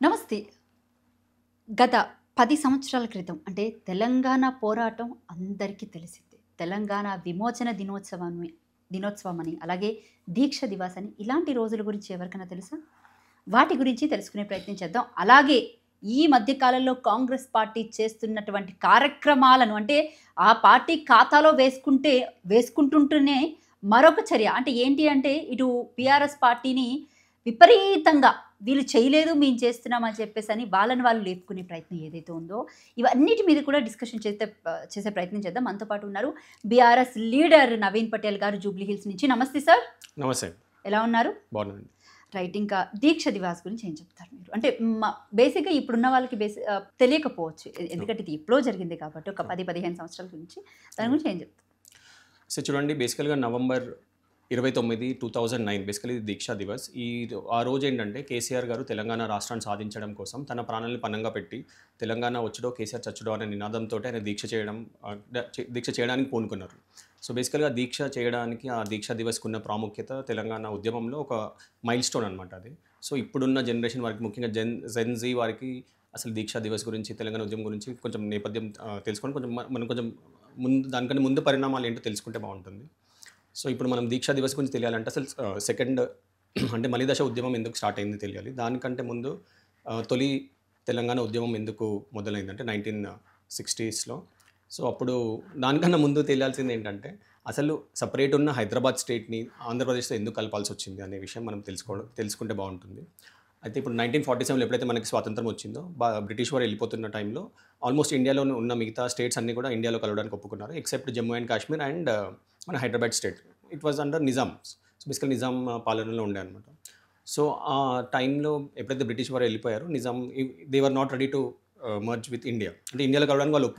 నమస్తే. గత 10 సంవత్సరాల క్రితం అంటే తెలంగాణ పోరాటం అందరికీ తెలిసిందే. తెలంగాణ విమోచన దినోత్సవమని, అలాగే దీక్ష దివాస్ అని ఇలాంటి రోజుల గురించి ఎవరికైనా తెలుసా? వాటి గురించి తెలుసుకునే ప్రయత్నం చేద్దాం. అలాగే ఈ మధ్య కాలంలో కాంగ్రెస్ పార్టీ చేస్తున్నటువంటి కార్యక్రమాలను అంటే ఆ పార్టీ ఖాతాలో వేసుకుంటుంటూనే మరొక చర్య అంటే ఏంటి అంటే ఇటు టీఆర్ఎస్ పార్టీని విపరీతంగా వీళ్ళు చేయలేదు మేము చేస్తున్నామని చెప్పేసని వాళ్ళని వాళ్ళు లేపుకునే ప్రయత్నం ఏదైతే ఉందో ఇవన్నిటి మీద కూడా డిస్కషన్ చేసే ప్రయత్నం చేద్దాం. మనతో పాటు ఉన్నారు బీఆర్ఎస్ లీడర్ నవీన్ పటేల్ గారు జూబ్లీ హిల్స్ నుంచి. నమస్తే సార్. నమస్తే. ఎలా ఉన్నారు? బాగున్నానండి. రైట్. ఇంకా దీక్ష దివాస్ గురించి ఏం చెప్తారు మీరు? అంటే బేసిక్గా ఇప్పుడున్న వాళ్ళకి తెలియకపోవచ్చు, ఎందుకంటే ఇది ఎప్పుడో జరిగింది కాబట్టి ఒక 10-15 సంవత్సరాల గురించి దాని గురించి ఏం చెప్తారు? సో చూడండి, బేసికల్గా నవంబర్ 29, 2009 బేసికలీ దీక్షా దివస్. ఆ రోజు ఏంటంటే కేసీఆర్ గారు తెలంగాణ రాష్ట్రాన్ని సాధించడం కోసం తన ప్రాణాలను పణంగా పెట్టి తెలంగాణ వచ్చుడో కేసీఆర్ చచ్చుడో అనే నినాదంతో ఆయన దీక్ష చేయడానికి పూనుకున్నారు. సో బేసికల్గా దీక్ష చేయడానికి ఆ దీక్షా దివస్కు ఉన్న ప్రాముఖ్యత తెలంగాణ ఉద్యమంలో ఒక మైల్ స్టోన్ అనమాట అది. సో ఇప్పుడున్న జనరేషన్ వారికి, ముఖ్యంగా జెన్జీ వారికి అసలు దీక్షా దివస్ గురించి, తెలంగాణ ఉద్యమం గురించి కొంచెం నేపథ్యం తెలుసుకొని మనం కొంచెం దానికంటే ముందు పరిణామాలు ఏంటో తెలుసుకుంటే బాగుంటుంది. సో ఇప్పుడు మనం దీక్షా దివస్ గురించి తెలియాలంటే అసలు సెకండ్ అంటే మలిదశ ఉద్యమం ఎందుకు స్టార్ట్ అయింది తెలియాలి. దానికంటే ముందు తొలి తెలంగాణ ఉద్యమం ఎందుకు మొదలైందంటే 1960స్లో. సో అప్పుడు దానికన్నా ముందు తెలియాల్సింది ఏంటంటే అసలు సపరేట్ ఉన్న హైదరాబాద్ స్టేట్ని ఆంధ్రప్రదేశ్తో ఎందుకు కలపాల్సి వచ్చింది అనే విషయం మనం తెలుసుకుంటే బాగుంటుంది. అయితే ఇప్పుడు 1947 ఎప్పుడైతే మనకి స్వాతంత్రం వచ్చిందో బ్రిటిష్ వారు వెళ్ళిపోతున్న టైంలో ఆల్మోస్ట్ ఇండియాలో ఉన్న మిగతా స్టేట్స్ అన్నీ కూడా ఇండియాలో కలవడానికి ఒప్పుకున్నారు, except Jammu and Kashmir and మన Hyderabad state. It was under Nizam. So basically Nizam పాలనలో ఉండే అనమాట. సో ఆ టైంలో ఎప్పుడైతే బ్రిటిష్ వారు వెళ్ళిపోయారో Nizam they were not ready to merge with India. అంటే ఇండియాలో కలవడానికి వాళ్ళు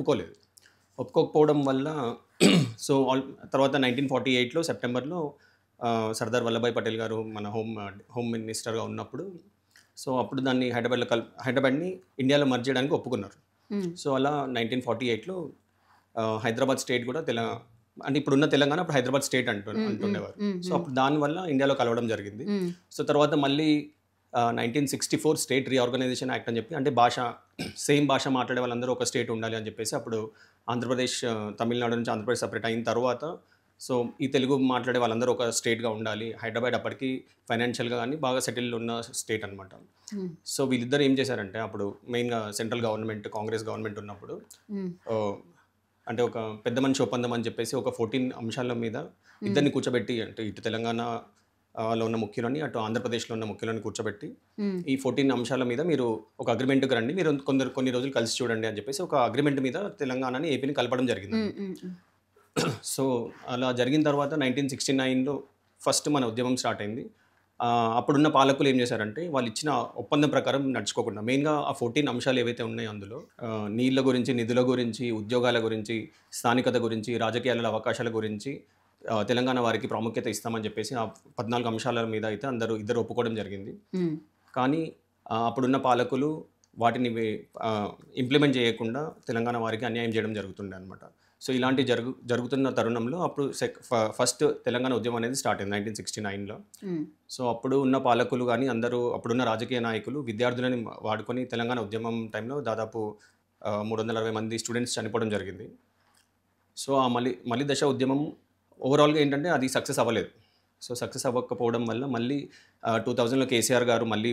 ఒప్పుకోకపోవడం వల్ల సో తర్వాత 1948లో సెప్టెంబర్లో సర్దార్ వల్లభాయ్ పటేల్ గారు మన హోమ్ మినిస్టర్గా ఉన్నప్పుడు సో అప్పుడు దాన్ని హైదరాబాద్ని ఇండియాలో మర్జ్ చేయడానికి ఒప్పుకున్నారు. సో అలా 1948లో హైదరాబాద్ స్టేట్ కూడా అంటే ఇప్పుడున్న తెలంగాణ అప్పుడు హైదరాబాద్ స్టేట్ అంటుండేవారు. సో అప్పుడు దానివల్ల ఇండియాలో కలవడం జరిగింది. సో తర్వాత మళ్ళీ 1964 స్టేట్ రీఆర్గనైజేషన్ యాక్ట్ అని చెప్పి, అంటే సేమ్ భాష మాట్లాడే వాళ్ళందరూ ఒక స్టేట్ ఉండాలి అని చెప్పేసి అప్పుడు ఆంధ్రప్రదేశ్, తమిళనాడు నుంచి ఆంధ్రప్రదేశ్ సపరేట్ అయిన తర్వాత సో ఈ తెలుగు మాట్లాడే వాళ్ళందరూ ఒక స్టేట్గా ఉండాలి. హైదరాబాద్ అప్పటికి ఫైనాన్షియల్గా కానీ బాగా సెటిల్ ఉన్న స్టేట్ అనమాట. సో వీళ్ళిద్దరు ఏం చేశారంటే అప్పుడు మెయిన్గా సెంట్రల్ గవర్నమెంట్, కాంగ్రెస్ గవర్నమెంట్ ఉన్నప్పుడు అంటే ఒక పెద్ద మనిషి ఒప్పందం అని చెప్పేసి ఒక 14 అంశాల మీద ఇద్దరిని కూర్చోబెట్టి, అంటే ఇటు తెలంగాణలో ఉన్న ముఖ్యులని అటు ఆంధ్రప్రదేశ్లో ఉన్న ముఖ్యులని కూర్చోబెట్టి ఈ 14 అంశాల మీద మీరు ఒక అగ్రిమెంట్కి రండి, మీరు కొన్ని రోజులు కలిసి చూడండి అని చెప్పేసి ఒక అగ్రిమెంట్ మీద తెలంగాణని, ఏపీని కలపడం జరిగింది. సో అలా జరిగిన తర్వాత 1969లో ఫస్ట్ మన ఉద్యమం స్టార్ట్ అయింది. అప్పుడున్న పాలకులు ఏం చేశారంటే వాళ్ళు ఇచ్చిన ఒప్పందం ప్రకారం నడుచుకోకుండా మెయిన్గా ఆ 14 అంశాలు ఏవైతే ఉన్నాయో అందులో నీళ్ళ గురించి, నిధుల గురించి, ఉద్యోగాల గురించి, స్థానికత గురించి, రాజకీయాల అవకాశాల గురించి తెలంగాణ వారికి ప్రాముఖ్యత ఇస్తామని చెప్పేసి ఆ 14 అంశాల మీద అయితే ఇద్దరు ఒప్పుకోవడం జరిగింది. కానీ అప్పుడున్న పాలకులు వాటిని ఇంప్లిమెంట్ చేయకుండా తెలంగాణ వారికి అన్యాయం చేయడం జరుగుతుండే అనమాట. సో ఇలాంటి జరుగుతున్న తరుణంలో అప్పుడు ఫస్ట్ తెలంగాణ ఉద్యమం అనేది స్టార్ట్ అయింది 1969లో. సో అప్పుడు ఉన్న పాలకులు కానీ అందరూ, అప్పుడున్న రాజకీయ నాయకులు విద్యార్థులని వాడుకొని తెలంగాణ ఉద్యమం టైంలో దాదాపు 360 మంది స్టూడెంట్స్ చనిపోవడం జరిగింది. సో ఆ మళ్ళీ దశ ఉద్యమం ఓవరాల్గా ఏంటంటే అది సక్సెస్ అవ్వలేదు. సో సక్సెస్ అవ్వకపోవడం వల్ల మళ్ళీ 2000లో కేసీఆర్ గారు మళ్ళీ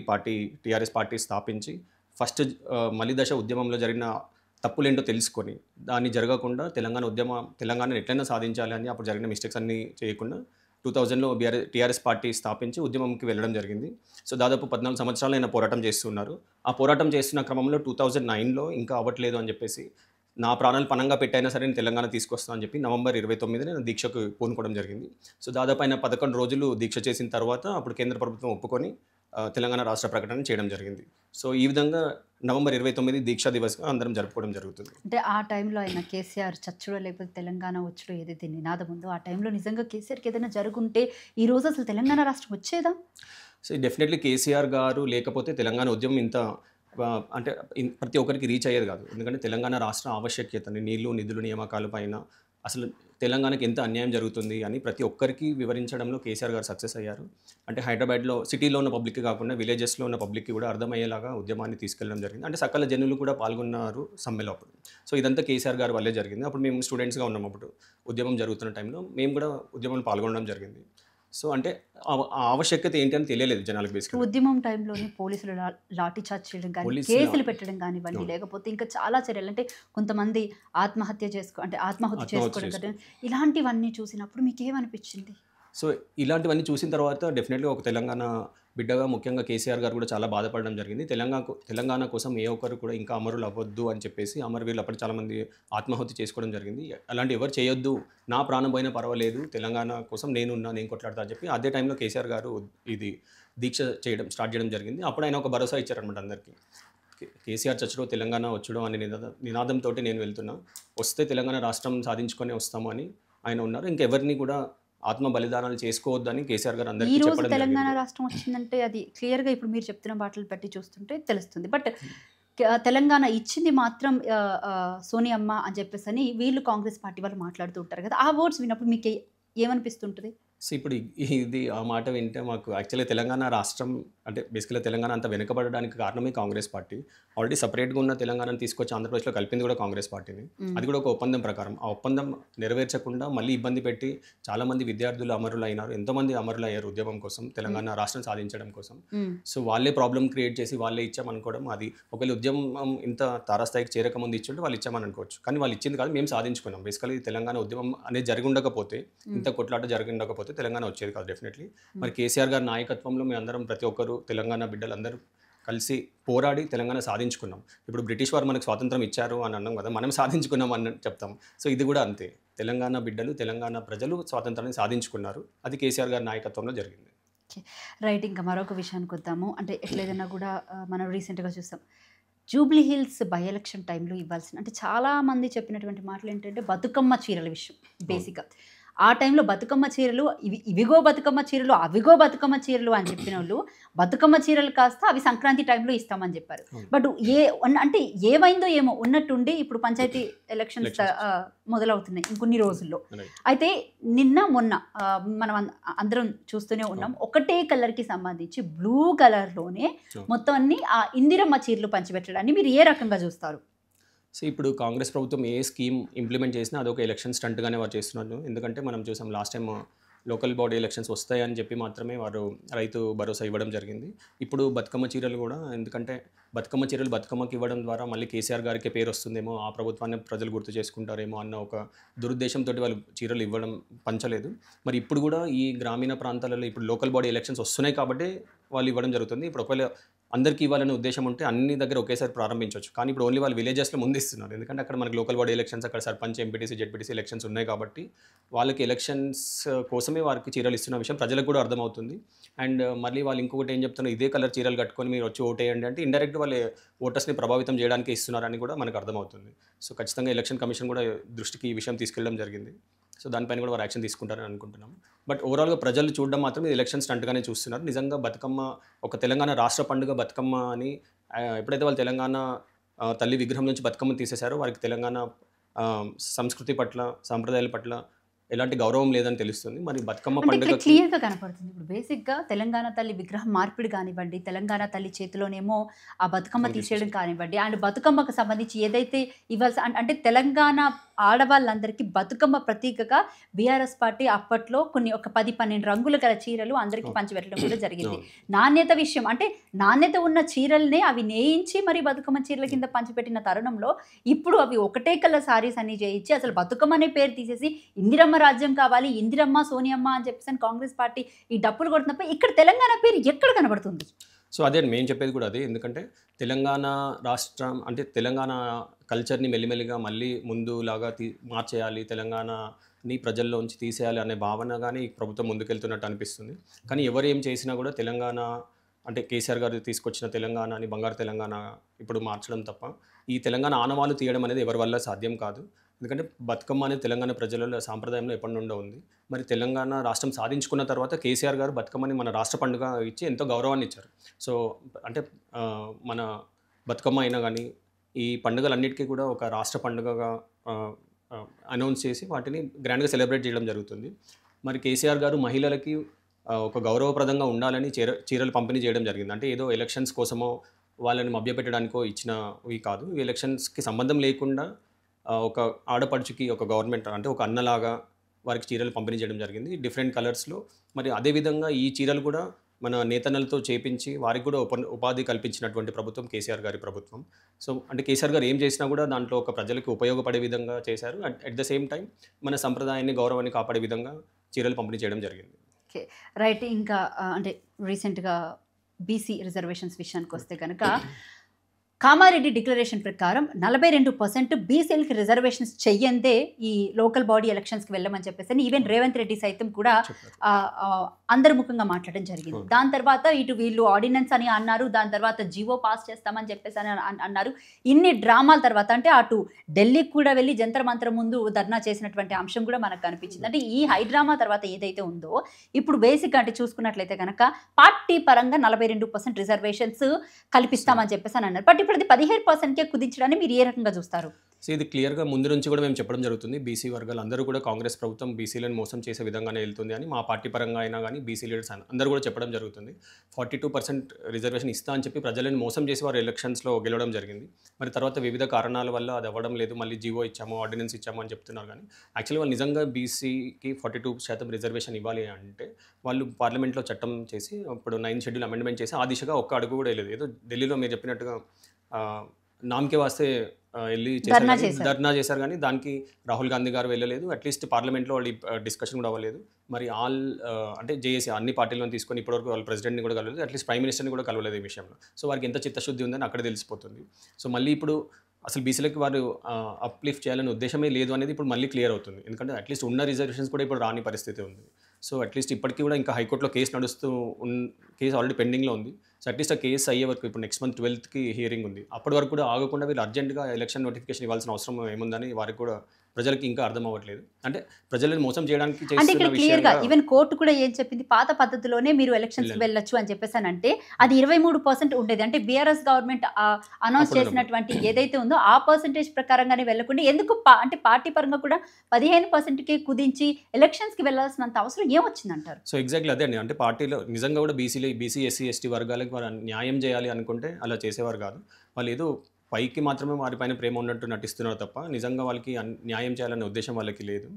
టీఆర్ఎస్ పార్టీ స్థాపించి ఫస్ట్ మళ్ళీ దశ ఉద్యమంలో జరిగిన తప్పులేంటో తెలుసుకొని దాన్ని జరగకుండా తెలంగాణను ఎట్లయినా సాధించాలి అని అప్పుడు జరిగిన మిస్టేక్స్ అన్నీ చేయకుండా 2000లో టీఆర్ఎస్ పార్టీ స్థాపించి ఉద్యమంకి వెళ్ళడం జరిగింది. సో దాదాపు 14 సంవత్సరాలు ఆయన పోరాటం చేస్తున్నారు. ఆ పోరాటం చేస్తున్న క్రమంలో 2009లో ఇంకా అవ్వట్లేదు అని చెప్పేసి నా ప్రాణాలు పణంగా పెట్టైనా సరే నేను తెలంగాణ తీసుకొస్తాను అని చెప్పి నవంబర్ 29 నేను దీక్షకు పూనుకోవడం జరిగింది. సో దాదాపు ఆయన 11 రోజులు దీక్ష చేసిన తర్వాత అప్పుడు కేంద్ర ప్రభుత్వం ఒప్పుకొని తెలంగాణ రాష్ట్ర ప్రకటన చేయడం జరిగింది. సో ఈ విధంగా నవంబర్ 29 దీక్షా దివస్గా అందరం జరుపుకోవడం జరుగుతుంది. అంటే ఆ టైంలో ఆయన కేసీఆర్ చచ్చుడో లేకపోతే తెలంగాణ వచ్చుడో ఏదైతే నినాదం ఉందో ఆ టైంలో నిజంగా కేసీఆర్కి ఏదైనా జరుగుంటే ఈ రోజు అసలు తెలంగాణ రాష్ట్రం వచ్చేదా? సో డెఫినెట్లీ కేసీఆర్ గారు లేకపోతే తెలంగాణ ఉద్యమం ఇంత అంటే ప్రతి ఒక్కరికి రీచ్ అయ్యేది కాదు. ఎందుకంటే తెలంగాణ రాష్ట్ర ఆవశ్యకతని, నీళ్లు, నిధులు, నియామకాల పైన అసలు తెలంగాణకి ఎంత అన్యాయం జరుగుతుంది అని ప్రతి ఒక్కరికి వివరించడంలో కేసీఆర్ గారు సక్సెస్ అయ్యారు. అంటే హైదరాబాద్లో సిటీలో ఉన్న పబ్లిక్‌కి కాకుండా విలేజెస్‌లో ఉన్న పబ్లిక్‌కి కూడా అర్థమయ్యేలాగా ఉద్యమాన్ని తీసుకెళ్ళడం జరిగింది. అంటే సకల జనులు కూడా పాల్గొన్నారు సమ్మెలో అప్పుడు. సో ఇదంతా కేసీఆర్ గారి వల్లే జరిగింది. అప్పుడు మేము స్టూడెంట్స్‌గా ఉన్నాం అప్పుడు. ఉద్యమం జరుగుతున్న టైంలో మేము కూడా ఉద్యమంలో పాల్గొనడం జరిగింది. సో అంటే ఆ ఆవశ్యకత ఏంటి అని తెలియలేదు జనాలకు బేసికల్‌గా. ఉద్యమం టైంలోనే పోలీసులు లాఠీ చార్జ్ చేయడం కానీ, పోలీసుల కేసులు పెట్టడం కానివ్వండి, అవును. లేకపోతే ఇంకా చాలా చర్యలు అంటే కొంతమంది ఆత్మహత్య ఆత్మహత్య చేసుకోవడం కదా, ఇలాంటివన్నీ చూసినప్పుడు మీకేమనిపించింది? సో ఇలాంటివన్నీ చూసిన తర్వాత డెఫినెట్‌గా ఒక తెలంగాణ బిడ్డగా ముఖ్యంగా కేసీఆర్ గారు కూడా చాలా బాధపడడం జరిగింది. తెలంగాణ కోసం ఏ ఒక్కరు కూడా ఇంకా అమరులు అవ్వద్దు అని చెప్పేసి అమరవీరులు అప్పటికి చాలామంది ఆత్మహత్య చేసుకోవడం జరిగింది. అలాంటి ఎవరు చేయొద్దు, నా ప్రాణం పోయినా పర్వాలేదు, తెలంగాణ కోసం నేనున్నా, నేను కొట్లాడతా అని చెప్పి అదే టైంలో కేసీఆర్ గారు ఇది దీక్ష స్టార్ట్ చేయడం జరిగింది. అప్పుడు ఆయన ఒక భరోసా ఇచ్చారనమాట అందరికీ. కేసీఆర్ చచ్చుడో తెలంగాణ వచ్చుడో అనే నినాదంతోటి నేను వెళ్తున్నా. వస్తే తెలంగాణ రాష్ట్రం సాధించుకొని వస్తాము అని ఆయన ఉన్నారు. ఇంకెవరిని కూడా ఆత్మ బలిదానాలు చేసుకోవద్దని కేసీఆర్ గారు ఈ అందరికీ రోజు చెప్పడం తెలంగాణ జరిగింది. రాష్ట్రం వచ్చిందంటే అది క్లియర్‌గా ఇప్పుడు మీరు చెప్తున్న మాటలు బట్టి చూస్తుంటే తెలుస్తుంది. బట్ తెలంగాణ ఇచ్చింది మాత్రం సోనియమ్మ అని చెప్పేసని వీళ్ళు కాంగ్రెస్ పార్టీ వాళ్ళు మాట్లాడుతూ ఉంటారు కదా! ఆ వర్డ్స్ విన్నప్పుడు మీకు ఏమనిపిస్తుంటది? సో ఇప్పుడు ఇది ఆ మాట వింటే మాకు యాక్చువల్లీ తెలంగాణ రాష్ట్రం అంటే బేసికల్‌గా తెలంగాణ అంత వెనుకబడడానికి కారణమే కాంగ్రెస్ పార్టీ. ఆల్రెడీ సెపరేట్‌గా ఉన్న తెలంగాణను తీసుకొచ్చి ఆంధ్రప్రదేశ్‌లో కలిపింది కూడా కాంగ్రెస్ పార్టీని. అది కూడా ఒక ఒప్పందం ప్రకారం. ఆ ఒప్పందం నెరవేర్చకుండా మళ్ళీ ఇబ్బంది పెట్టి చాలామంది విద్యార్థులు అమరులైనారు. ఎంతోమంది అమరులయ్యారు ఉద్యమం కోసం, తెలంగాణ రాష్ట్రం సాధించడం కోసం. హ్మ్. సో వాళ్ళే ప్రాబ్లమ్ క్రియేట్ చేసి వాళ్ళే ఇచ్చామనుకోవడం అది ఒకవేళ ఉద్యమం ఇంత తారాస్థాయికి చేరకముందు ఇచ్చుంటే వాళ్ళు ఇచ్చామని అనుకోవచ్చు. కానీ వాళ్ళు ఇచ్చింది కాదు, మేము సాధించుకున్నాం. బేసికల్లీ తెలంగాణ ఉద్యమం అనేది జరిగి ఉండకపోతే, ఇంత కొట్లాట జరిగి ఉండకపోతే తెలంగాణ వచ్చేది కాదు డెఫినెట్లీ. మరి కేసీఆర్ గారి నాయకత్వంలో మేమందరం ప్రతి ఒక్కరు తెలంగాణ బిడ్డలందరూ కలిసి పోరాడి తెలంగాణ సాధించుకున్నాం. ఇప్పుడు బ్రిటిష్ వారు మనకు స్వాతంత్రం ఇచ్చారు అని అన్నాం కదా, మనం సాధించుకున్నాం అని చెప్తాం. సో ఇది కూడా అంతే. తెలంగాణ బిడ్డలు, తెలంగాణ ప్రజలు స్వాతంత్రాన్ని సాధించుకున్నారు. అది కేసీఆర్ గారి నాయకత్వంలో జరిగింది. ఓకే. రైట్. ఇంకా మరొక విషయానికి వద్దాము. అంటే ఎట్లేదన్నా కూడా మనం రీసెంట్‌గా చూసాం. జూబ్లీ హిల్స్ బై ఎలక్షన్ టైంలో ఇవ్వాల్సిన అంటే చాలామంది చెప్పినటువంటి మాటలు ఏంటంటే బతుకమ్మ చీరల విషయం బేసిక్‌గా. ఆ టైంలో బతుకమ్మ చీరలు ఇవిగో బతుకమ్మ చీరలు, అవిగో బతుకమ్మ చీరలు అని చెప్పినోళ్ళు బతుకమ్మ చీరలు కాస్త అవి సంక్రాంతి టైంలో ఇస్తామని చెప్పారు. బట్ అంటే ఏమైందో ఏమో ఉన్నట్టుండి ఇప్పుడు పంచాయతీ ఎలక్షన్స్ మొదలవుతున్నాయి ఇంకొన్ని రోజుల్లో. అయితే మొన్న మనం అందరం చూస్తూనే ఉన్నాం. ఒకటే కలర్‌కి సంబంధించి బ్లూ కలర్‌లోనే మొత్తం అన్ని ఆ ఇందిరమ్మ చీరలు పంచిపెట్టడాన్ని మీరు ఏ రకంగా చూస్తారు? సో ఇప్పుడు కాంగ్రెస్ ప్రభుత్వం ఏ స్కీమ్ ఇంప్లిమెంట్ చేసినా అదొక ఎలక్షన్ స్టంట్‌గానే వారు చేస్తున్నారు. ఎందుకంటే మనం చూసాం last time local body elections వస్తాయని చెప్పి మాత్రమే వారు రైతు భరోసా ఇవ్వడం జరిగింది. ఇప్పుడు బతుకమ్మ చీరలు కూడా ఎందుకంటే బతుకమ్మ చీరలు బతుకమ్మకి ఇవ్వడం ద్వారా మళ్ళీ కేసీఆర్ గారికే పేరు వస్తుందేమో, ఆ ప్రభుత్వాన్ని ప్రజలు గుర్తు చేసుకుంటారేమో అన్న ఒక దురుద్దేశంతో వాళ్ళు చీరలు పంచలేదు. మరి ఇప్పుడు కూడా ఈ గ్రామీణ ప్రాంతాలలో ఇప్పుడు లోకల్ బాడీ ఎలక్షన్స్ వస్తున్నాయి కాబట్టి వాళ్ళు ఇవ్వడం జరుగుతుంది. ఇప్పుడు ఒకవేళ అందరికీ ఇవ్వాలనే ఉద్దేశం ఉంటే అన్ని దగ్గర ఒకేసారి ప్రారంభించవచ్చు. కానీ ఇప్పుడు ఓన్లీ వాళ్ళు విలేజెస్‌లో ముందు ఇస్తున్నారు. ఎందుకంటే అక్కడ మనకి లోకల్ బాడీ ఎలక్షన్స్, అక్కడ సర్పంచ్, ఎంపీటీసీ, జెడ్పీటీసీ ఎలక్షన్స్ ఉన్నాయి కాబట్టి వాళ్ళకి ఎలక్షన్స్ కోసమే వారికి చీరలు ఇస్తున్న విషయం ప్రజలకు కూడా అర్థమవుతుంది. అండ్ మళ్ళీ వాళ్ళు ఇంకొకటి ఏం చెప్తున్నారు, ఇదే కలర్ చీరలు కట్టుకొని మీరు వచ్చి ఓటేయండి అంటే ఇండైరెక్ట్ వాళ్ళు ఓటర్స్‌ని ప్రభావితం చేయడానికి ఇస్తున్నారని కూడా మనకు అర్థమవుతుంది. సో ఖచ్చితంగా ఎలక్షన్ కమిషన్ కూడా దృష్టికి ఈ విషయం తీసుకెళ్ళడం జరిగింది. సో దానిపైన కూడా వారు యాక్షన్ తీసుకుంటారని అనుకుంటున్నాం. బట్ ఓవరాల్‌గా ప్రజలు చూడడం మాత్రం ఇది ఎలక్షన్ స్టంట్‌గానే చూస్తున్నారు. నిజంగా బతుకమ్మ ఒక తెలంగాణ రాష్ట్ర పండుగ బతుకమ్మ అని ఎప్పుడైతే వాళ్ళు తెలంగాణ తల్లి విగ్రహం నుంచి బతుకమ్మను తీసేశారో వారికి తెలంగాణ సంస్కృతి పట్ల, సాంప్రదాయాల పట్ల ఎలాంటి గౌరవం లేదని తెలుస్తుంది. మరి బతుకమ్మ అంటే ఇక్కడ పండుగకి క్లియర్‌గా కనపడుతుంది. ఇప్పుడు బేసిక్‌గా తెలంగాణ తల్లి విగ్రహం మార్పిడి కానివ్వండి, తెలంగాణ తల్లి చేతిలోనేమో ఆ బతుకమ్మ తీసేయడం కానివ్వండి, అండ్ బతుకమ్మకు సంబంధించి ఏదైతే అంటే తెలంగాణ ఆడవాళ్ళందరికీ బతుకమ్మ ప్రతీకగా బీఆర్ఎస్ పార్టీ అప్పట్లో ఒక 10, 12 రంగులు గల చీరలు అందరికీ పంచిపెట్టడం కూడా జరిగింది. నాణ్యత విషయం అంటే నాణ్యత ఉన్న చీరల్నే అవి నేయించి మరి బతుకమ్మ చీరల కింద పంచిపెట్టిన తరుణంలో ఇప్పుడు అవి ఒకటే కలర్ సారీస్ అన్ని చేయించి అసలు బతుకమ్మ అనే పేరు తీసేసి ఇందిరమ్మ రాజ్యం కావాలి, ఇందిరమ్మ, సోనియమ్మ అని చెప్పేసి కాంగ్రెస్ పార్టీ ఈ డప్పులు కొడుతున్నప్పుడు ఇక్కడ తెలంగాణ పేరు ఎక్కడ కనబడుతుంది? సో అదే మేము చెప్పేది కూడా అదే. ఎందుకంటే తెలంగాణ రాష్ట్రం అంటే తెలంగాణ కల్చర్ని మెల్లిమెల్లిగా మళ్ళీ ముందులాగా మార్చేయాలి, తెలంగాణని ప్రజల్లోంచి తీసేయాలి అనే భావన కానీ ఈ ప్రభుత్వం ముందుకెళ్తున్నట్టు అనిపిస్తుంది. కానీ ఎవరు ఏం చేసినా కూడా తెలంగాణ అంటే కేసీఆర్ గారు తీసుకొచ్చిన తెలంగాణని బంగారు తెలంగాణ ఇప్పుడు మార్చడం తప్ప ఈ తెలంగాణ ఆనవాళ్ళు తీయడం అనేది ఎవరి వల్ల సాధ్యం కాదు. ఎందుకంటే బతుకమ్మ అనేది తెలంగాణ ప్రజల సాంప్రదాయంలో ఎప్పటి నుండో ఉంది. మరి తెలంగాణ రాష్ట్రం సాధించుకున్న తర్వాత కేసీఆర్ గారు బతుకమ్మని మన రాష్ట్ర పండుగ ఇచ్చి ఎంతో గౌరవాన్ని ఇచ్చారు. సో అంటే మన బతుకమ్మ అయినా కానీ ఈ పండుగలన్నిటికీ కూడా ఒక రాష్ట్ర పండుగగా అనౌన్స్ చేసి వాటిని గ్రాండ్గా సెలబ్రేట్ చేయడం జరుగుతుంది. మరి కేసీఆర్ గారు మహిళలకి ఒక గౌరవప్రదంగా ఉండాలని చీరలు పంపిణీ చేయడం జరిగింది. అంటే ఏదో ఎలక్షన్స్ కోసమో వాళ్ళని మభ్యపెట్టడానికో ఇచ్చినవి కాదు. ఈ ఎలక్షన్స్కి సంబంధం లేకుండా ఒక ఆడపడుచుకి ఒక గవర్నమెంట్ అంటే ఒక అన్నలాగా వారికి చీరలు పంపిణీ చేయడం జరిగింది డిఫరెంట్ కలర్స్లో. మరి అదేవిధంగా ఈ చీరలు కూడా మన నేతన్నలతో చేపించి వారికి కూడా ఉపాధి కల్పించినటువంటి ప్రభుత్వం కేసీఆర్ గారి ప్రభుత్వం. సో అంటే కేసీఆర్ గారు ఏం చేసినా కూడా దాంట్లో ఒక ప్రజలకు ఉపయోగపడే విధంగా చేశారు. అట్ ద సేమ్ టైం మన సంప్రదాయాన్ని గౌరవాన్ని కాపాడే విధంగా చీరలు పంపిణీ చేయడం జరిగింది. Okay, right. ఇంకా అంటే రీసెంట్గా బీసీ రిజర్వేషన్స్ విషయానికి వస్తే కనుక కామారెడ్డి డిక్లరేషన్ ప్రకారం 42% బీసీఎల్కి రిజర్వేషన్స్ చెయ్యందే ఈ లోకల్ బాడీ ఎలక్షన్స్కి వెళ్ళమని చెప్పేసి ఈవెన్ రేవంత్ రెడ్డి సైతం కూడా అంతర్ముఖంగా మాట్లాడడం జరిగింది. దాని తర్వాత ఇటు వీళ్ళు ఆర్డినెన్స్ అని అన్నారు, దాని తర్వాత జీవో పాస్ చేస్తామని చెప్పేసి అని అన్నారు. ఇన్ని డ్రామాల తర్వాత అంటే అటు ఢిల్లీకి కూడా వెళ్ళి జంతర్ మంతర్ ముందు ధర్నా చేసినటువంటి అంశం కూడా మనకు కనిపించింది. అంటే ఈ హై డ్రామా తర్వాత ఏదైతే ఉందో ఇప్పుడు బేసిక్ అంటే చూసుకున్నట్లయితే కనుక పార్టీ పరంగా 42% రిజర్వేషన్స్ కల్పిస్తామని చెప్పేసి అని అన్నారు. బట్ ఇప్పుడు అది 15%కే కుదించడాన్ని మీరు ఏ రకంగా చూస్తారు? సో ఇది క్లియర్గా ముందు నుంచి కూడా మేము చెప్పడం జరుగుతుంది. బీసీ వర్గాలు అందరూ కూడా కాంగ్రెస్ ప్రభుత్వం బీసీలను మోసం చేసే విధంగానే వెళ్తుంది అని మా పార్టీ పరంగా అయినా కానీ బీసీ లీడర్స్ అందరూ కూడా చెప్పడం జరుగుతుంది. 42% రిజర్వేషన్ ఇస్తా అని చెప్పి ప్రజలను మోసం చేసి వారు ఎలక్షన్స్లో గెలవడం జరిగింది. మరి తర్వాత వివిధ కారణాల వల్ల అది అవ్వడం లేదు, మళ్ళీ జీవో ఇచ్చాము, ఆర్డినెన్స్ ఇచ్చాము అని చెప్తున్నారు. కానీ యాక్చువల్లీ వాళ్ళు నిజంగా బీసీకి 42% రిజర్వేషన్ ఇవ్వాలి అంటే వాళ్ళు పార్లమెంట్లో చట్టం చేసి ఇప్పుడు 9 షెడ్యూల్ అమెండ్మెంట్ చేసి ఆ దిశగా ఒక్క అడుగు కూడా వెళ్ళలేదు. ఏదో ఢిల్లీలో మీరు చెప్పినట్టుగా నామకే వాస్తే వెళ్ళి ధర్నా చేశారు కానీ దానికి రాహుల్ గాంధీ గారు వెళ్ళలేదు. అట్లీస్ట్ పార్లమెంట్లో వాళ్ళు డిస్కషన్ కూడా అవ్వలేదు. మరి అంటే జేఏసీ అన్ని పార్టీలను తీసుకొని ఇప్పటివరకు వాళ్ళ ప్రెసిడెంట్ని కూడా కలవలేదు, అట్లీస్ట్ ప్రైమ్ మినిస్టర్ని కూడా కలవలేదు ఈ విషయంలో. సో వారికి ఎంత చిత్తశుద్ధి ఉందని అక్కడ తెలిసిపోతుంది. సో మళ్ళీ ఇప్పుడు అసలు బీసీలకి వారు అప్లిఫ్ట్ చేయాలనే ఉద్దేశమే లేదు అనేది ఇప్పుడు మళ్ళీ క్లియర్ అవుతుంది. ఎందుకంటే అట్లీస్ట్ ఉన్న రిజర్వేషన్స్ కూడా ఇప్పుడు రాని పరిస్థితి ఉంది. సో అట్లీస్ట్ ఇప్పటికీ కూడా ఇంకా హైకోర్టులో కేసు కేసు ఆల్రెడీ పెండింగ్లో ఉంది. సో అట్లీస్ట్ ఆ కేసు అయ్యే వరకు ఇప్పుడు నెక్స్ట్ మంత్ 12కి హియరింగ్ ఉంది. అప్పటి వరకు కూడా ఆగకుండా వీళ్ళు అర్జెంట్గా ఎలక్షన్ నోటిఫికేషన్ ఇవ్వాల్సిన అవసరం ఏముందని వారికి కూడా ప్రజలకి ఇంకా అర్థం అవ్వట్లేదు. అంటే ప్రజలను మోసం చేయడానికి క్లియర్గా ఈవెన్ కోర్టు కూడా ఏం చెప్పింది, పాత పద్ధతిలోనే మీరు ఎలక్షన్స్ వెళ్ళొచ్చు అని చెప్పేసి అంటే అది 23% ఉండేది. అంటే బీఆర్ఎస్ గవర్నమెంట్ అనౌన్స్ చేసినటువంటి ఏదైతే ఉందో ఆ పర్సంటేజ్ ప్రకారంగానే వెళ్ళకుండా ఎందుకు అంటే పార్టీ పరంగా కూడా 15%కి కుదించి ఎలక్షన్స్కి వెళ్ళాల్సినంత అవసరం ఏమొచ్చిందంటారు? సో ఎగ్జాక్ట్లీ అదే అండి. అంటే పార్టీలో నిజంగా కూడా బీసీ ఎస్సీ ఎస్టీ వర్గాలకు వారు న్యాయం చేయాలి అనుకుంటే అలా చేసేవారు కాదు. వాళ్ళు ఏదో పైకి మాత్రమే వారిపైన ప్రేమ ఉన్నట్టు నటిస్తున్నారు తప్ప నిజంగా వాళ్ళకి న్యాయం చేయాలనే ఉద్దేశం వాళ్ళకి లేదు.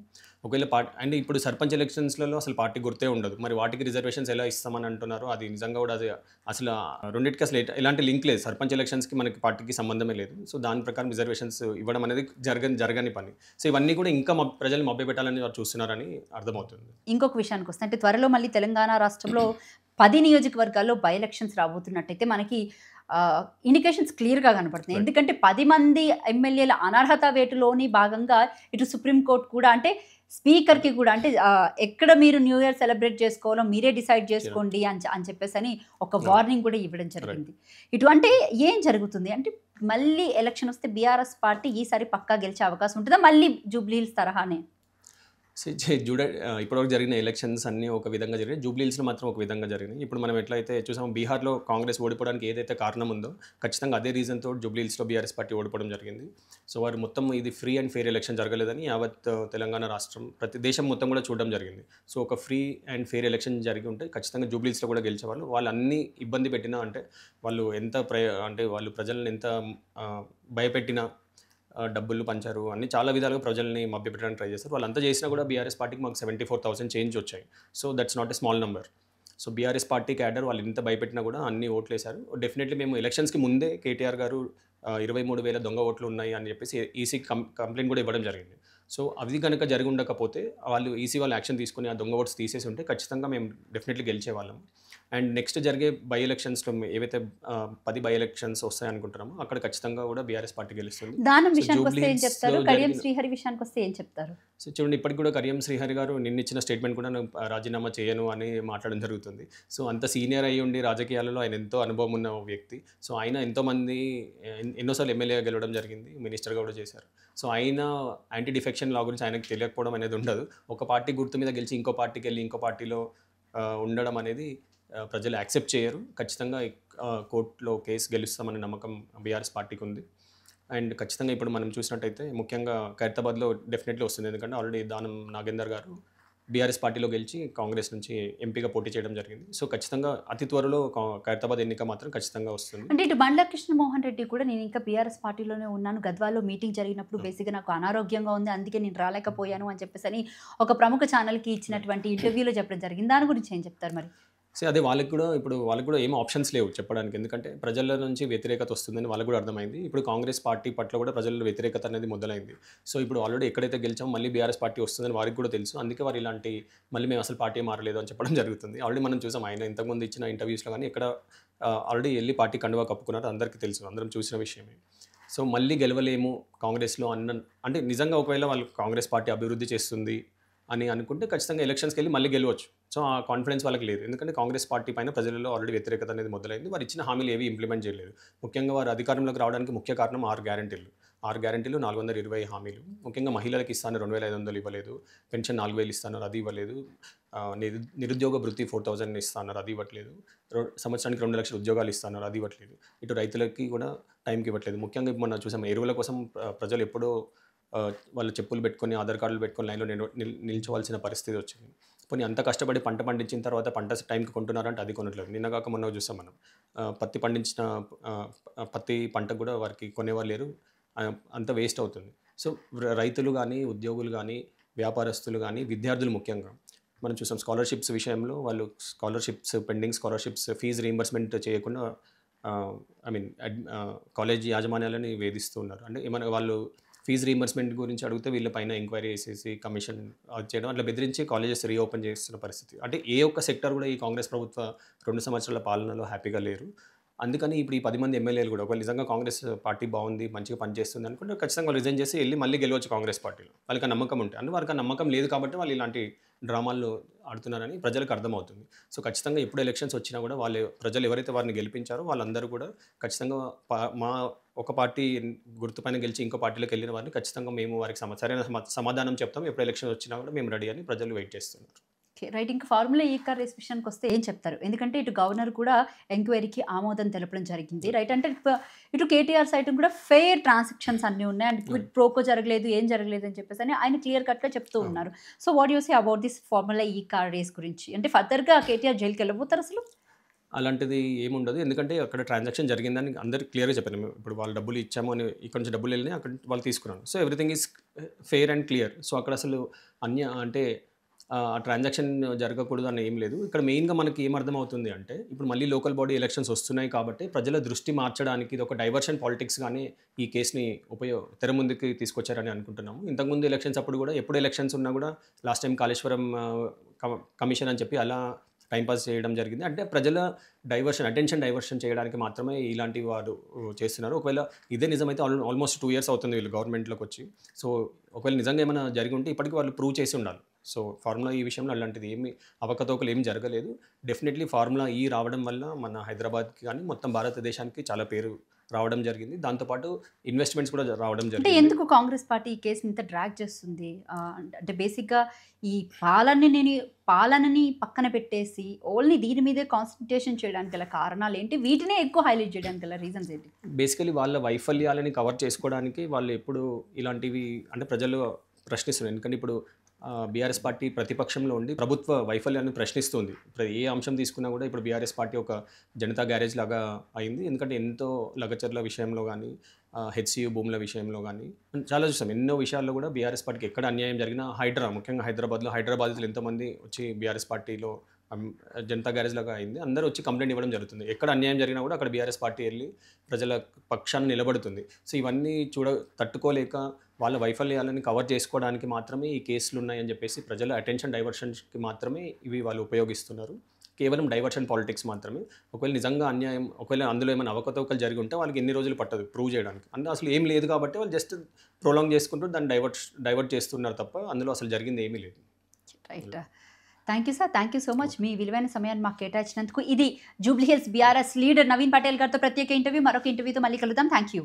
ఒకవేళ అండ్ ఇప్పుడు సర్పంచ్ ఎలక్షన్స్లలో అసలు పార్టీ గుర్తే ఉండదు. మరి వాటికి రిజర్వేషన్స్ ఎలా ఇస్తామని అంటున్నారు. అది నిజంగా కూడా అది అసలు రెండింటికి అసలు ఎలాంటి లింక్ లేదు. సర్పంచ్ ఎలక్షన్స్కి మనకి పార్టీకి సంబంధమే లేదు. సో దాని ప్రకారం రిజర్వేషన్స్ ఇవ్వడం అనేది జరగని పని. సో ఇవన్నీ కూడా ఇంకా ప్రజలు మభ్యపెట్టాలని వారు చూస్తున్నారని అర్థమవుతుంది. ఇంకొక విషయానికి వస్తే అంటే త్వరలో మళ్ళీ తెలంగాణ రాష్ట్రంలో 10 నియోజకవర్గాల్లో బై ఎలక్షన్స్ రాబోతున్నట్టయితే మనకి ఇండికేషన్స్ క్లియర్గా కనపడుతున్నాయి. ఎందుకంటే 10 మంది ఎమ్మెల్యేల అనర్హత వేటులోని భాగంగా ఇటు సుప్రీంకోర్టు కూడా అంటే స్పీకర్కి కూడా అంటే ఎక్కడ మీరు న్యూ ఇయర్ సెలబ్రేట్ చేసుకోవాలో మీరే డిసైడ్ చేసుకోండి అని చెప్పేసి అని ఒక వార్నింగ్ కూడా ఇవ్వడం జరిగింది. ఇటు అంటే ఏం జరుగుతుంది అంటే మళ్ళీ ఎలక్షన్ వస్తే బీఆర్ఎస్ పార్టీ ఈసారి పక్కా గెలిచే అవకాశం ఉంటుందా మళ్ళీ జూబ్లీహిల్స్ తరహానే? ఇప్పటివరకు జరిగిన ఎలక్షన్స్ అన్నీ ఒక విధంగా జరిగాయి, జూబ్లీహిల్స్లో మాత్రం ఒక విధంగా జరిగినాయి. ఇప్పుడు మనం ఎట్లయితే చూసాము బీహార్లో కాంగ్రెస్ ఓడిపోవడానికి ఏదైతే కారణం ఉందో ఖచ్చితంగా అదే రీజన్తో జూబ్లీహిల్స్లో బీఆర్ఎస్ పార్టీ ఓడిపోవడం జరిగింది. సో వారు మొత్తం ఇది ఫ్రీ అండ్ ఫెయిర్ ఎలక్షన్ జరగలేదని యావత్ తెలంగాణ రాష్ట్రం దేశం మొత్తం కూడా చూడడం జరిగింది. సో ఒక ఫ్రీ అండ్ ఫెయిర్ ఎలక్షన్ జరిగి ఉంటే ఖచ్చితంగా జూబ్లీహిల్స్లో కూడా గెలిచేవాళ్ళు. వాళ్ళు అన్ని ఇబ్బంది పెట్టినా అంటే వాళ్ళు అంటే వాళ్ళు ప్రజలను ఎంత భయపెట్టినా డబ్బులు పంచారు అన్ని చాలా విధాలుగా ప్రజల్ని మభ్యపెట్టడానికి ట్రై చేస్తారు. వాళ్ళంతా చేసినా కూడా బీఆర్ఎస్ పార్టీకి మాకు 74,000 చేంజ్ వచ్చాయి. So that's not a small number. So BRS party cadre వాళ్ళు ఎంత భయపెట్టినా కూడా అన్ని ఓట్లు వేశారు. డెఫినెట్లీ మేము ఎలక్షన్స్కి ముందే కేటీఆర్ గారు 23,000 దొంగ ఓట్లు ఉన్నాయి అని చెప్పేసి ఈసీకి కంప్లైంట్ కూడా ఇవ్వడం జరిగింది. సో అవి కనుక జరిగి ఉండకపోతే వాళ్ళు ఈసీ వాళ్ళు యాక్షన్ తీసుకుని ఆ దొంగ ఓట్స్ తీసేసి ఉంటే ఖచ్చితంగా మేము డెఫినెట్లీ గెలిచేవాళ్ళం. అండ్ నెక్స్ట్ జరిగే బై ఎలక్షన్స్లో ఏవైతే 10 బై ఎలక్షన్స్ వస్తాయనుకుంటున్నామో అక్కడ ఖచ్చితంగా కూడా బీఆర్ఎస్ పార్టీ గెలుస్తుంది. దానం విషయానికి వస్తే ఏం చెప్తారు? కడియం శ్రీహరి విషయానికి వస్తే ఏం చెప్తారు? సో చూడండి, ఇప్పటికి కూడా కడియం శ్రీహరి గారు నిన్నిచ్చిన స్టేట్మెంట్ కూడా నేను రాజీనామా చేయను అని మాట్లాడడం జరుగుతుంది. సో అంత సీనియర్ అయ్యి ఉండి రాజకీయాలలో ఆయన ఎంతో అనుభవం ఉన్న వ్యక్తి. సో ఆయన ఎంతోమంది ఎన్నోసార్లు ఎమ్మెల్యేగా గెలవడం జరిగింది, మినిస్టర్గా కూడా చేశారు. సో ఆయన యాంటీ డిఫెక్షన్ లా గురించి ఆయనకు తెలియకపోవడం అనేది ఉండదు. ఒక పార్టీ గుర్తు మీద గెలిచి ఇంకో పార్టీకి వెళ్ళి ఇంకో పార్టీలో ఉండడం అనేది ప్రజలు యాక్సెప్ట్ చేయరు. ఖచ్చితంగా కోర్టులో కేసు గెలుస్తామనే నమ్మకం బీఆర్ఎస్ పార్టీకి ఉంది. అండ్ ఖచ్చితంగా ఇప్పుడు మనం చూసినట్టయితే ముఖ్యంగా ఖైరతాబాద్లో డెఫినెట్లీ వస్తుంది. ఎందుకంటే ఆల్రెడీ దానం నాగేందర్ గారు బీఆర్ఎస్ పార్టీలో గెలిచి కాంగ్రెస్ నుంచి ఎంపీగా పోటీ చేయడం జరిగింది. సో ఖచ్చితంగా అతి త్వరలో ఖైరతాబాద్ ఎన్నిక మాత్రం ఖచ్చితంగా వస్తుంది. అంటే ఇటు బండ్ల కృష్ణమోహన్ రెడ్డి కూడా నేను ఇంకా బీఆర్ఎస్ పార్టీలోనే ఉన్నాను. గద్వాల్లో మీటింగ్ జరిగినప్పుడు బేసిక్‌గా నాకు అనారోగ్యంగా ఉంది. అందుకే నేను రాలేకపోయాను అని చెప్పేసని ఒక ప్రముఖ ఛానల్‌కి ఇచ్చినటువంటి ఇంటర్వ్యూలో చెప్పడం జరిగింది. దాని గురించి ఏం చెప్తారు మరి? అదే వాళ్ళకి కూడా ఏం ఆప్షన్స్ లేవు చెప్పడానికి. ఎందుకంటే ప్రజల నుంచి వ్యతిరేకత వస్తుందని వాళ్ళకి కూడా అర్థమైంది. ఇప్పుడు కాంగ్రెస్ పార్టీ పట్ల కూడా ప్రజల్లో వ్యతిరేకత అనేది మొదలైంది. సో ఇప్పుడు ఆల్రెడీ ఎక్కడైతే గెలిచామో మళ్ళీ బీఆర్ఎస్ పార్టీ వస్తుందని వారికి కూడా తెలుసు. అందుకే వారు ఇలాంటి మళ్ళీ మేము అసలు పార్టీ మారలేదు అని చెప్పడం జరుగుతుంది. ఆల్రెడీ మనం చూసాం ఆయన ఇంతకుముందు ఇచ్చిన ఇంటర్వ్యూస్‌లో కానీ ఎక్కడ ఆల్రెడీ ఎళ్లి పార్టీ కండువా కప్పుకున్నారు. అందరికీ తెలుసు. అందరం చూసిన విషయమే. సో మళ్ళీ గెలవలేము కాంగ్రెస్‌లో అంటే నిజంగా ఒకవేళ వాళ్ళు కాంగ్రెస్ పార్టీ అభివృద్ధి చేస్తుంది అని అనుకుంటే ఖచ్చితంగా ఎలక్షన్స్‌కి వెళ్ళి మళ్ళీ గెలవచ్చు. సో ఆ కాన్ఫిడెన్స్ వాళ్ళకి లేదు. ఎందుకంటే కాంగ్రెస్ పార్టీ పైన ప్రజలలో ఆల్రెడీ వ్యతిరేకత అనేది మొదలైంది. వారు ఇచ్చిన హామీలు ఏవి ఇంప్లిమెంట్ చేయలేదు. ముఖ్యంగా వారు అధికారంలోకి రావడానికి ముఖ్య కారణం 6 గ్యారంటీలు. 6 గ్యారంటీలు 420 హామీలు. ముఖ్యంగా మహిళలకు ఇస్తాను 2500 ఇవ్వలేదు. పెన్షన్ 4000 ఇస్తాన్నారు అది ఇవ్వలేదు. నిరుద్యోగ భృతి 4000 ఇస్తాన్నారు అది ఇవ్వట్లేదు. సంవత్సరానికి 2 లక్షల ఉద్యోగాలు ఇస్తాన్నారు అది ఇవ్వట్లేదు. ఇటు రైతులకి కూడా టైంకి ఇవ్వట్లేదు. ముఖ్యంగా ఇప్పుడు మనం చూసాం ఎరువుల కోసం ప్రజలు ఎప్పుడో వాళ్ళు చెప్పులు పెట్టుకొని ఆధార్ కార్డులు పెట్టుకొని లైన్‌లో నిల్చోవాల్సిన పరిస్థితి వచ్చింది. పోనీ అంత కష్టపడి పంట పండించిన తర్వాత పంట టైంకి కొంటున్నారంటే అది కొనట్లేదు. నిన్న కాక మొన్న చూసాం మనం. పత్తి పండించిన పత్తి పంట కూడా వారికి కొనేవారు లేరు. అంత వేస్ట్ అవుతుంది. సో రైతులు కానీ, ఉద్యోగులు కానీ, వ్యాపారస్తులు కానీ, విద్యార్థులు ముఖ్యంగా మనం చూసాం స్కాలర్‌షిప్స్ విషయంలో వాళ్ళు పెండింగ్ స్కాలర్‌షిప్స్ ఫీజు రీయింబర్స్‌మెంట్ చేయకుండా కాలేజీ యాజమాన్యాలని వేధిస్తూ ఉన్నారు. అంటే ఏమైనా వాళ్ళు ఫీజు రీయింబర్స్‌మెంట్ గురించి అడిగితే వీళ్ళ పైన ఎంక్వైరీ చేసేసి కమిషన్ చేయడం అట్లా బెదిరించి కాలేజెస్ రీఓపెన్ చేస్తున్న పరిస్థితి. అంటే ఏ ఒక్క సెక్టర్ కూడా ఈ కాంగ్రెస్ ప్రభుత్వ 2 సంవత్సరాల పాలనలో హ్యాపీగా లేరు. అందుకని ఇప్పుడు ఈ 10 మంది ఎమ్మెల్యేలు కూడా ఒకవేళ నిజంగా కాంగ్రెస్ పార్టీ బాగుంది, మంచిగా పనిచేస్తుంది అనుకుంటే ఖచ్చితంగా వాళ్ళు రిజైన్ చేసి వెళ్ళి మళ్ళీ గెలవచ్చు కాంగ్రెస్ పార్టీలో. వాళ్ళకి ఆ నమ్మకం ఉంటే. అంటే వారికి ఆ నమ్మకం లేదు కాబట్టి వాళ్ళు ఇలాంటి డ్రామాలు ఆడుతున్నారని ప్రజలకు అర్థమవుతుంది. సో ఖచ్చితంగా ఎప్పుడు ఎలక్షన్స్ వచ్చినా కూడా ప్రజలు ఎవరైతే వారిని గెలిపించారో వాళ్ళందరూ కూడా ఖచ్చితంగా మా ఒక పార్టీ గుర్తుపైన గెలిచి ఇంకో పార్టీలోకి వెళ్ళిన వారిని ఖచ్చితంగా మేము వారికి సరైన సమాధానం చెప్తాం. ఎప్పుడు ఎలక్షన్ వచ్చినా కూడా మేము రెడీ అని ప్రజలు వెయిట్ చేస్తున్నారు. ఓకే. రైట్. ఇంకా ఫార్ములా ఈ కార్ రేస్ విషయానికొస్తే ఏం చెప్తారు? ఎందుకంటే ఇటు గవర్నర్ కూడా ఎంక్వైరీకి ఆమోదం తెలపడం జరిగింది. రైట్. అంటే ఇటు కేటీఆర్ సైడ్ కూడా ఫెయిర్ ట్రాన్సాక్షన్స్ అన్నీ ఉన్నాయి. అండ్ క్విడ్ ప్రోకో జరగలేదు, ఏం జరగలేదు అని చెప్పేసి ఆయన క్లియర్ కట్‌గా చెప్తూ ఉన్నారు. So what you say about this formula ఈ కార్ రేస్ గురించి? అంటే ఫర్దర్‌గా కేటీఆర్ జైలుకి వెళ్ళబోతారు అసలు? అలాంటిది ఏముండదు. ఎందుకంటే అక్కడ ట్రాన్సాక్షన్ జరిగిందని అందరికి క్లియర్‌గా చెప్పాను. ఇప్పుడు వాళ్ళు డబ్బులు ఇచ్చాము అని ఇక్కడ నుంచి డబ్బులు వెళ్ళినాయి అక్కడ వాళ్ళు తీసుకున్నారు. So everything is fair and clear. So అక్కడ అసలు అంటే ఆ ట్రాన్సాక్షన్ జరగకూడదు అని ఏం లేదు. ఇక్కడ మెయిన్‌గా మనకి ఏం అర్థమవుతుంది అంటే ఇప్పుడు మళ్ళీ లోకల్ బాడీ ఎలక్షన్స్ వస్తున్నాయి కాబట్టి ప్రజల దృష్టి మార్చడానికి ఇది ఒక డైవర్షన్ పాలిటిక్స్‌గానే ఈ కేస్‌ని తెర ముందుకి తీసుకొచ్చారని అనుకుంటున్నాము. ఇంతకుముందు ఎలక్షన్స్ అప్పుడు కూడా ఎప్పుడు ఎలక్షన్స్ ఉన్నా కూడా లాస్ట్ టైం కాళేశ్వరం కమిషన్ అని చెప్పి అలా టైం పాస్ చేయడం జరిగింది. అంటే ప్రజల అటెన్షన్ డైవర్షన్ చేయడానికి మాత్రమే ఇలాంటివి వారు చేస్తున్నారు. ఒకవేళ ఇదే నిజమైతే ఆల్మోస్ట్ 2 ఇయర్స్ అవుతుంది వీళ్ళు గవర్నమెంట్‌లోకి వచ్చి. సో ఒకవేళ నిజంగా ఏమైనా జరిగి ఉంటే ఇప్పటికి వాళ్ళు ప్రూవ్ చేసి ఉండాలి. సో ఫార్ములా ఈ విషయంలో అలాంటిది అవకతవకలు ఏమి జరగలేదు. డెఫినెట్లీ ఫార్ములా ఈ రావడం వల్ల మన హైదరాబాద్‌కి కానీ మొత్తం భారతదేశానికి చాలా పేరు రావడం జరిగింది. దాంతోపాటు ఇన్వెస్ట్మెంట్స్ కూడా రావడం అంటే జరిగింది. ఎందుకు కాంగ్రెస్ పార్టీ ఈ కేసుని ఇంత డ్రాగ్ చేస్తుంది? అంటే బేసిక్‌గా ఈ పాలనని పక్కన పెట్టేసి ఓన్లీ దీని మీదే కాన్సంట్రేషన్ చేయడానికి గల కారణాలు ఏంటి? వీటినే ఎక్కువ హైలైట్ చేయడానికి గల రీజన్స్ ఏంటి? బేసికలీ వాళ్ళ వైఫల్యాలని కవర్ చేసుకోవడానికి వాళ్ళు ఎప్పుడు ఇలాంటివి అంటే ప్రజలు ప్రశ్నిస్తున్నారు. ఎందుకంటే ఇప్పుడు బీఆర్ఎస్ పార్టీ ప్రతిపక్షంలో ఉండి ప్రభుత్వ వైఫల్యాన్ని ప్రశ్నిస్తుంది. ఏ అంశం తీసుకున్నా కూడా ఇప్పుడు బీఆర్ఎస్ పార్టీ ఒక జనతా గ్యారేజ్ లాగా అయింది. ఎందుకంటే ఎంతో లగచర్ల విషయంలో కానీ హెచ్సియు భూముల విషయంలో కానీ చాలా చూసాం. ఎన్నో విషయాల్లో కూడా బీఆర్ఎస్ పార్టీకి ఎక్కడ అన్యాయం జరిగినా ముఖ్యంగా హైదరాబాద్లో హైదరాబాద్లో ఎంతోమంది వచ్చి బీఆర్ఎస్ పార్టీలో జనతా గ్యారేజ్ లాగా అయింది. అందరూ వచ్చి కంప్లైంట్ ఇవ్వడం జరుగుతుంది. ఎక్కడ అన్యాయం జరిగినా కూడా అక్కడ బీఆర్ఎస్ పార్టీ వెళ్ళి ప్రజల పక్షాన్ని నిలబడుతుంది. సో ఇవన్నీ తట్టుకోలేక వాళ్ళ వైఫల్యాలను కవర్ చేసుకోవడానికి మాత్రమే ఈ కేసులు ఉన్నాయని చెప్పేసి ప్రజల అటెన్షన్ డైవర్షన్స్కి మాత్రమే ఇవి వాళ్ళు ఉపయోగిస్తున్నారు. కేవలం డైవర్షన్ పాలిటిక్స్ మాత్రమే. ఒకవేళ అందులో ఏమైనా అవకతవకలు జరిగి ఉంటే వాళ్ళకి ఎన్ని రోజులు పట్టదు ప్రూవ్ చేయడానికి. అంటే అసలు ఏం లేదు కాబట్టి వాళ్ళు జస్ట్ ప్రొలాంగ్ చేసుకుంటూ దాన్ని డైవర్ట్ చేస్తున్నారు తప్ప అందులో అసలు జరిగింది ఏమీ లేదు. Right. Thank you sir. Thank you so much. మీ విలువైన సమయాన్ని మాకు కేటాయించినందుకు. ఇది జూబ్లీ హిల్స్ బీఆర్ఎస్ లీడర్ నవీన్ పటేల్ గారితో ప్రత్యేక ఇంటర్వ్యూ. మరొక ఇంటర్వ్యూతో మళ్ళీ కలుద్దాం. Thank you.